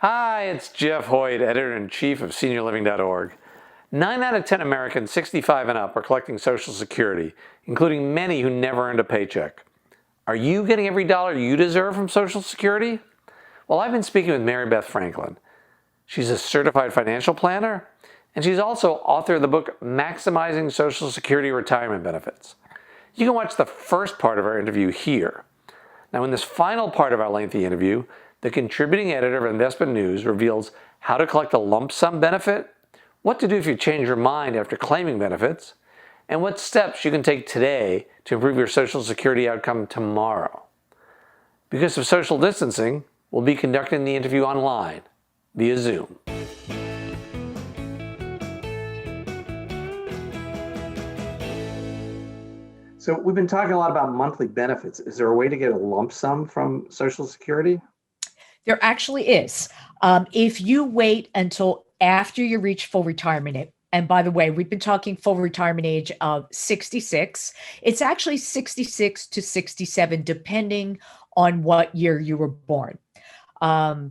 Hi, it's Jeff Hoyt, editor-in-chief of SeniorLiving.Org. 9 out of 10 Americans 65 and up are collecting Social Security, including many who never earned a paycheck. Are you getting every dollar you deserve from Social Security? Well, I've been speaking with Mary Beth Franklin. She's a certified financial planner, and she's also author of the book Maximizing Social Security Retirement Benefits. You can watch the first part of our interview here. Now, in this final part of our lengthy interview, the contributing editor of InvestmentNews reveals how to collect a lump sum benefit, what to do if you change your mind after claiming benefits, and what steps you can take today to improve your Social Security outcome tomorrow. Because of social distancing, we'll be conducting the interview online via Zoom. So we've been talking a lot about monthly benefits. Is there a way to get a lump sum from Social Security? There actually is. If you wait until after you reach full retirement age, and by the way, we've been talking full retirement age of 66. It's actually 66 to 67, depending on what year you were born.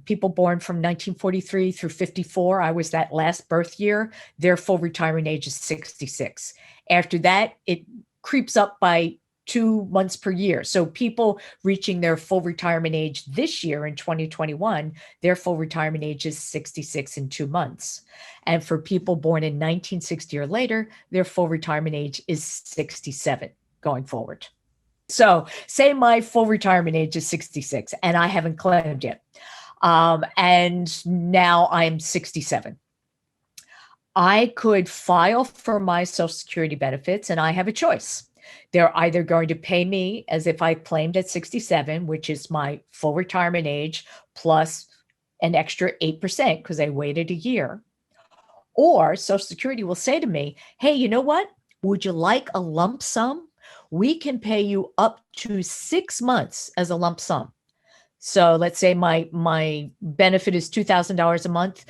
People born from 1943 through 54, I was that last birth year, their full retirement age is 66. After that, it creeps up by 2 months per year. So people reaching their full retirement age this year in 2021, their full retirement age is 66 in 2 months. And for people born in 1960 or later, their full retirement age is 67 going forward. So say my full retirement age is 66 and I haven't claimed yet. And now I'm 67. I could file for my Social Security benefits and I have a choice. They're either going to pay me as if I claimed at 67, which is my full retirement age, plus an extra 8% because I waited a year. Or Social Security will say to me, hey, you know what? Would you like a lump sum? We can pay you up to 6 months as a lump sum. So let's say my benefit is $2,000 a month.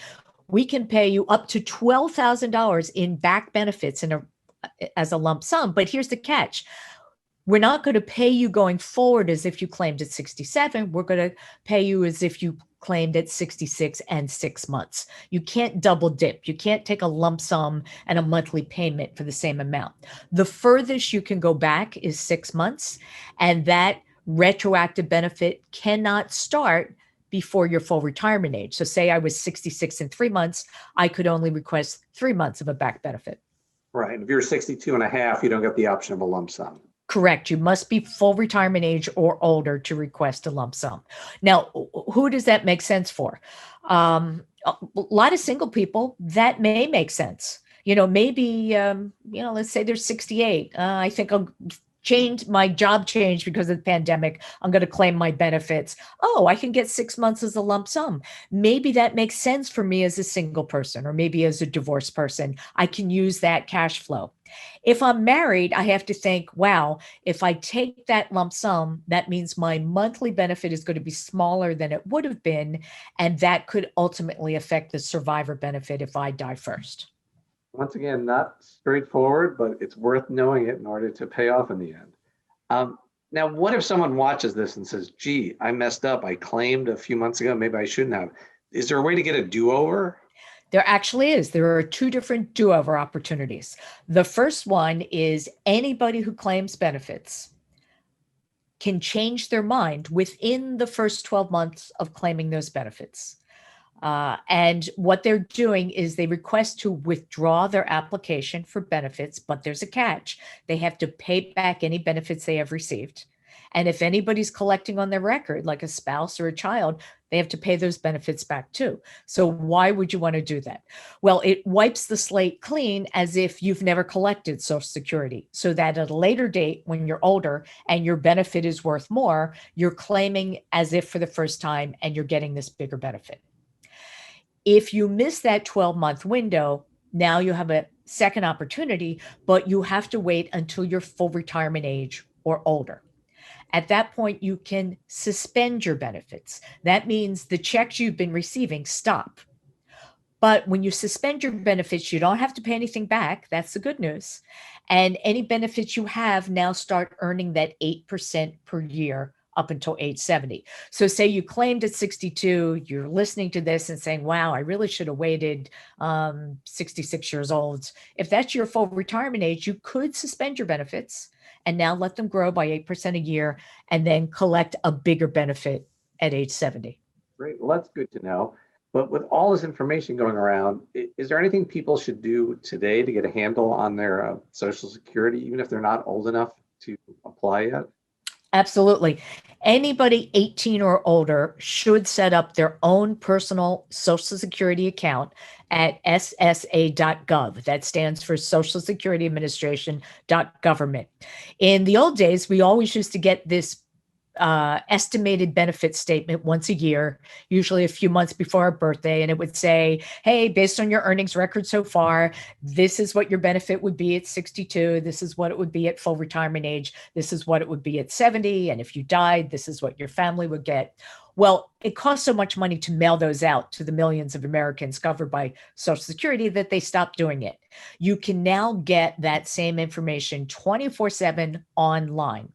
We can pay you up to $12,000 in back benefits as a lump sum. But here's the catch. We're not going to pay you going forward as if you claimed at 67. We're going to pay you as if you claimed at 66 and 6 months. You can't double dip. You can't take a lump sum and a monthly payment for the same amount. The furthest you can go back is 6 months, and that retroactive benefit cannot start before your full retirement age. So say I was 66 in 3 months, I could only request 3 months of a back benefit. Right. If you're 62 and a half, you don't get the option of a lump sum. Correct. You must be full retirement age or older to request a lump sum. Now, who does that make sense for? A lot of single people, that may make sense. Maybe, let's say they're 68. I think I'll my job changed because of the pandemic. I'm going to claim my benefits. Oh, I can get 6 months as a lump sum. Maybe that makes sense for me as a single person, or maybe as a divorced person. I can use that cash flow. If I'm married, I have to think, wow, if I take that lump sum, that means my monthly benefit is going to be smaller than it would have been. And that could ultimately affect the survivor benefit if I die first. Once again, not straightforward, but it's worth knowing it in order to pay off in the end. Now, what if someone watches this and says, gee, I messed up. I claimed a few months ago. Maybe I shouldn't have. Is there a way to get a do-over? There actually is. There are 2 different do-over opportunities. The first one is anybody who claims benefits can change their mind within the first 12 months of claiming those benefits. And what they're doing is they request to withdraw their application for benefits, but there's a catch. They have to pay back any benefits they have received. And if anybody's collecting on their record, like a spouse or a child, they have to pay those benefits back too. So why would you want to do that? Well, it wipes the slate clean as if you've never collected Social Security, so that at a later date, when you're older and your benefit is worth more, you're claiming as if for the first time and you're getting this bigger benefit. If you miss that 12-month window, now you have a second opportunity, but you have to wait until your full retirement age or older. At that point, you can suspend your benefits. That means the checks you've been receiving stop. But when you suspend your benefits, you don't have to pay anything back. That's the good news. And any benefits you have now start earning that 8% per year up until age 70. So say you claimed at 62, you're listening to this and saying, wow, I really should have waited 66 years old. If that's your full retirement age, you could suspend your benefits and now let them grow by 8% a year and then collect a bigger benefit at age 70. Great. Well, that's good to know. But with all this information going around, is there anything people should do today to get a handle on their Social Security, even if they're not old enough to apply yet? Absolutely. Anybody 18 or older should set up their own personal Social Security account at ssa.gov. That stands for Social Security Administration.government. In the old days, we always used to get this estimated benefit statement once a year, usually a few months before our birthday. And it would say, hey, based on your earnings record so far, this is what your benefit would be at 62. This is what it would be at full retirement age. This is what it would be at 70. And if you died, this is what your family would get. Well, it costs so much money to mail those out to the millions of Americans covered by Social Security that they stopped doing it. You can now get that same information 24/7 online.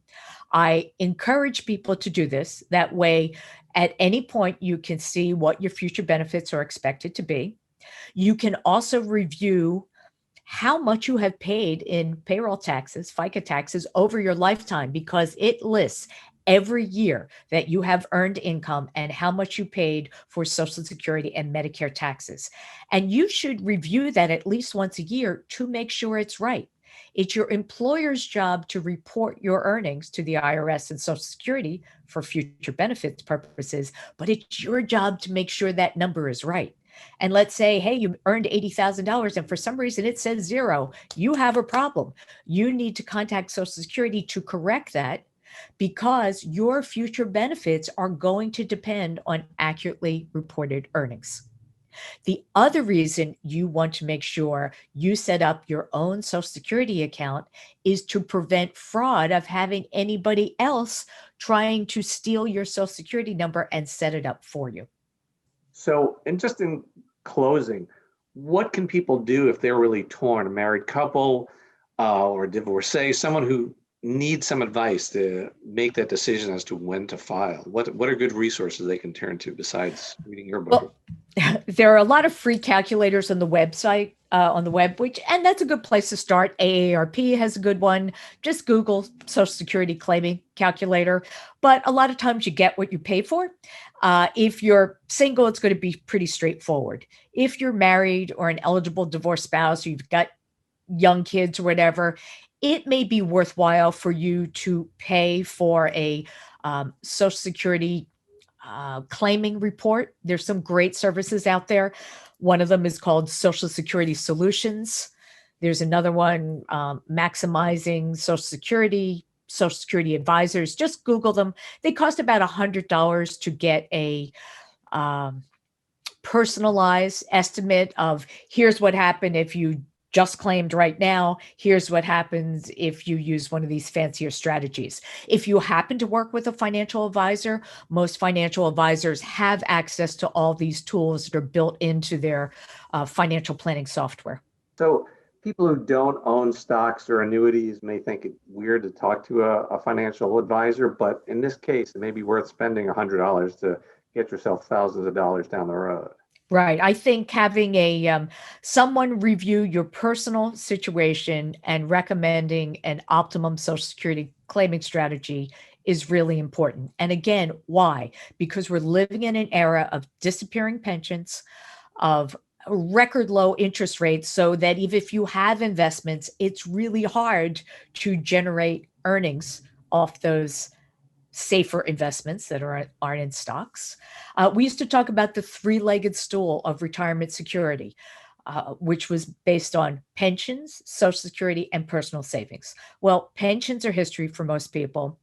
I encourage people to do this. That way, at any point, you can see what your future benefits are expected to be. You can also review how much you have paid in payroll taxes, FICA taxes over your lifetime, because it lists every year that you have earned income and how much you paid for Social Security and Medicare taxes. And you should review that at least once a year to make sure it's right. It's your employer's job to report your earnings to the IRS and Social Security for future benefits purposes, but it's your job to make sure that number is right. And let's say, hey, you earned $80,000 and for some reason it says zero. You have a problem. You need to contact Social Security to correct that because your future benefits are going to depend on accurately reported earnings. The other reason you want to make sure you set up your own Social Security account is to prevent fraud of having anybody else trying to steal your Social Security number and set it up for you. So, and just in closing, what can people do if they're really torn, a married couple or a divorcee, someone who needs some advice to make that decision as to when to file? What are good resources they can turn to besides reading your book? Well, there are a lot of free calculators on the website, on the web, and that's a good place to start. AARP has a good one. Just Google Social Security claiming calculator. But a lot of times you get what you pay for. If you're single, it's going to be pretty straightforward. If you're married or an eligible divorced spouse, or you've got young kids or whatever, it may be worthwhile for you to pay for a Social Security claiming report. There's some great services out there. One of them is called Social Security Solutions. There's another one, Maximizing Social Security Advisors. Just Google them. They cost about $100 to get a personalized estimate of here's what happened if you just claimed right now. Here's what happens if you use one of these fancier strategies. If you happen to work with a financial advisor, most financial advisors have access to all these tools that are built into their financial planning software. So people who don't own stocks or annuities may think it weird to talk to a financial advisor, but in this case, it may be worth spending $100 to get yourself thousands of dollars down the road. Right. I think having a someone review your personal situation and recommending an optimum Social Security claiming strategy is really important. And again, why? Because we're living in an era of disappearing pensions, of record low interest rates, so that even if you have investments, it's really hard to generate earnings off those safer investments that aren't in stocks. We used to talk about the three-legged stool of retirement security, which was based on pensions, Social Security, and personal savings. Well, pensions are history for most people.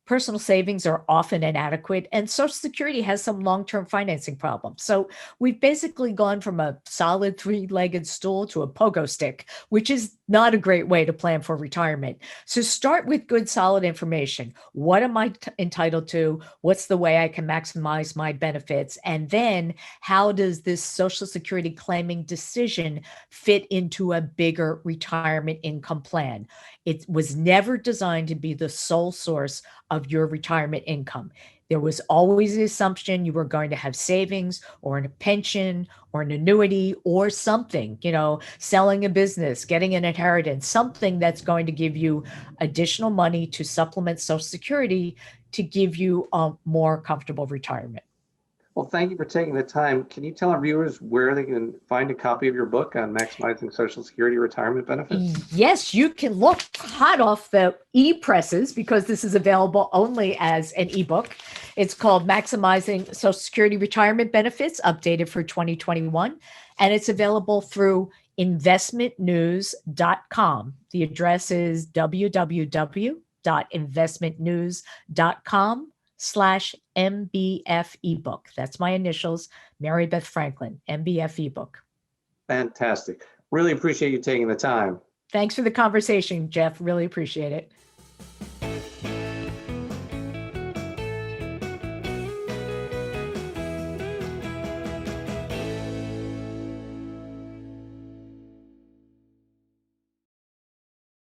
Personal savings are often inadequate, and Social Security has some long-term financing problems. So we've basically gone from a solid three-legged stool to a pogo stick, which is not a great way to plan for retirement. So start with good, solid information. What am I entitled to? What's the way I can maximize my benefits? And then how does this Social Security claiming decision fit into a bigger retirement income plan? It was never designed to be the sole source of your retirement income. There was always the assumption you were going to have savings or a pension or an annuity or something, selling a business, getting an inheritance, something that's going to give you additional money to supplement Social Security to give you a more comfortable retirement. Well, thank you for taking the time. Can you tell our viewers where they can find a copy of your book on maximizing Social Security retirement benefits? Yes, you can look hot off the e-presses because this is available only as an ebook. It's called Maximizing Social Security Retirement Benefits, updated for 2021, and it's available through InvestmentNews.com. The address is www.investmentnews.com/MBF ebook. That's my initials, Mary Beth Franklin, MBF ebook. Fantastic. Really appreciate you taking the time. Thanks for the conversation, Jeff. Really appreciate it.